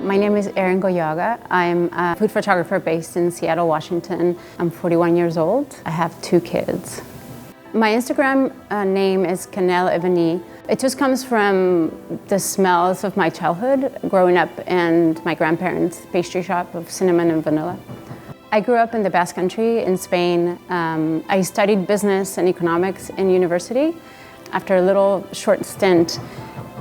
My name is Aran. I'm a food photographer based in Seattle, Washington. I'm 41 years old. I have 2 kids. My Instagram name is Cannelle Et Vanille. It just comes from the smells of my childhood, growing up in my grandparents' pastry shop of cinnamon and vanilla. I grew up in the Basque country in Spain. I studied business and economics in university. After a little short stint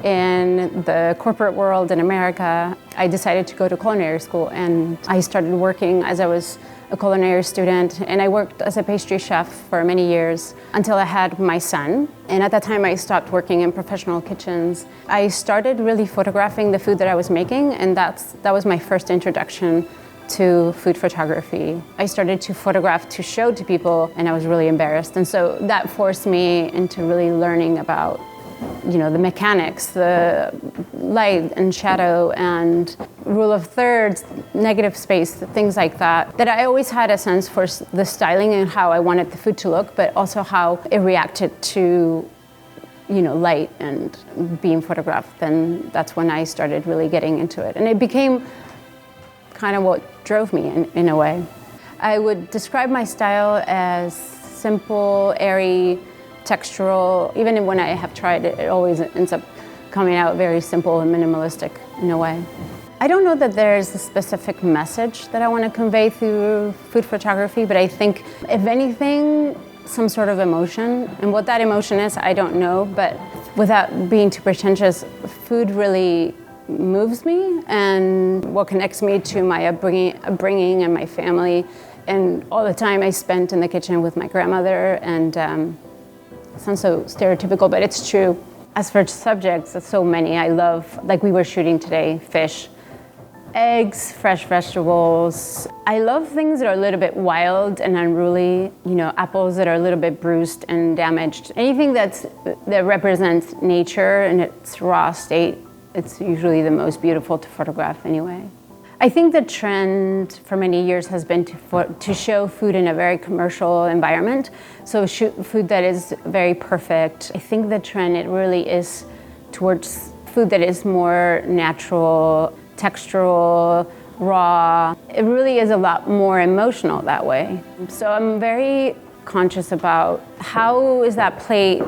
in the corporate world in America, I decided to go to culinary school, and I started working as I was a culinary student, and I worked as a pastry chef for many years until I had my son. And at that time I stopped working in professional kitchens. I started really photographing the food that I was making, and that was my first introduction to food photography. I started to photograph to show to people, and I was really embarrassed. And so that forced me into really learning about the mechanics, the light and shadow and rule of thirds, negative space, things like that. That I always had a sense for the styling and how I wanted the food to look, but also how it reacted to light and being photographed. And that's when I started really getting into it. And it became kind of what drove me in a way. I would describe my style as simple, airy, textural. Even when I have tried it, it always ends up coming out very simple and minimalistic in a way. I don't know that there's a specific message that I want to convey through food photography, but I think, if anything, some sort of emotion. And what that emotion is, I don't know, but without being too pretentious, food really moves me, and what connects me to my upbringing and my family, and all the time I spent in the kitchen with my grandmother. And sounds so stereotypical, but it's true. As for subjects, there's so many. I love, like we were shooting today, fish, eggs, fresh vegetables. I love things that are a little bit wild and unruly, apples that are a little bit bruised and damaged. Anything that represents nature in its raw state, it's usually the most beautiful to photograph anyway. I think the trend for many years has been to show food in a very commercial environment. So shoot food that is very perfect. I think the trend, it really is towards food that is more natural, textural, raw. It really is a lot more emotional that way. So I'm very conscious about how is that plate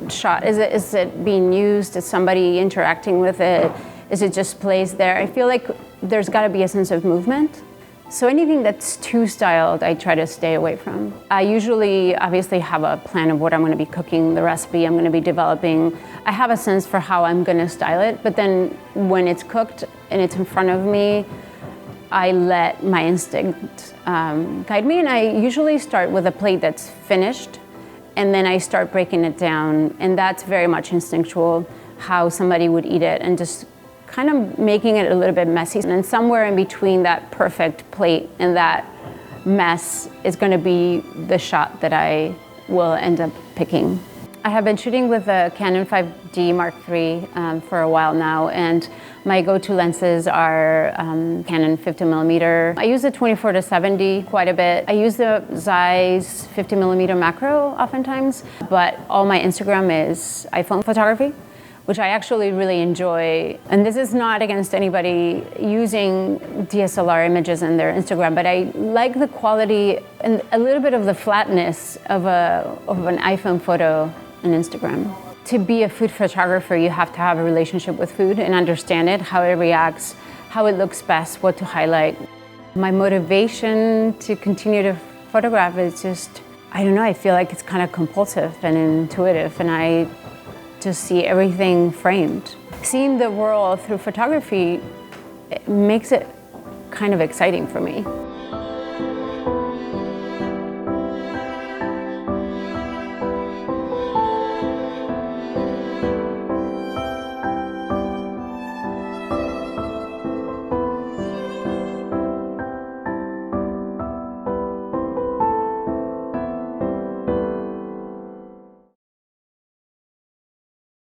shot? Is it being used? Is somebody interacting with it? Is it just placed there? I feel like there's got to be a sense of movement. So anything that's too styled, I try to stay away from. I usually obviously have a plan of what I'm going to be cooking, the recipe I'm going to be developing. I have a sense for how I'm going to style it, but then when it's cooked and it's in front of me, I let my instinct guide me. And I usually start with a plate that's finished, and then I start breaking it down. And that's very much instinctual, how somebody would eat it, and just kind of making it a little bit messy. And then somewhere in between that perfect plate and that mess is going to be the shot that I will end up picking. I have been shooting with a Canon 5D Mark III for a while now, and my go-to lenses are Canon 50mm. I use the 24-70 quite a bit. I use the Zeiss 50mm macro oftentimes, but all my Instagram is iPhone photography, which I actually really enjoy. And this is not against anybody using DSLR images in their Instagram, but I like the quality and a little bit of the flatness of an iPhone photo on Instagram. To be a food photographer, you have to have a relationship with food and understand it, how it reacts, how it looks best, what to highlight. My motivation to continue to photograph is just, I don't know, I feel like it's kind of compulsive and intuitive, and I just see everything framed. Seeing the world through photography, it makes it kind of exciting for me.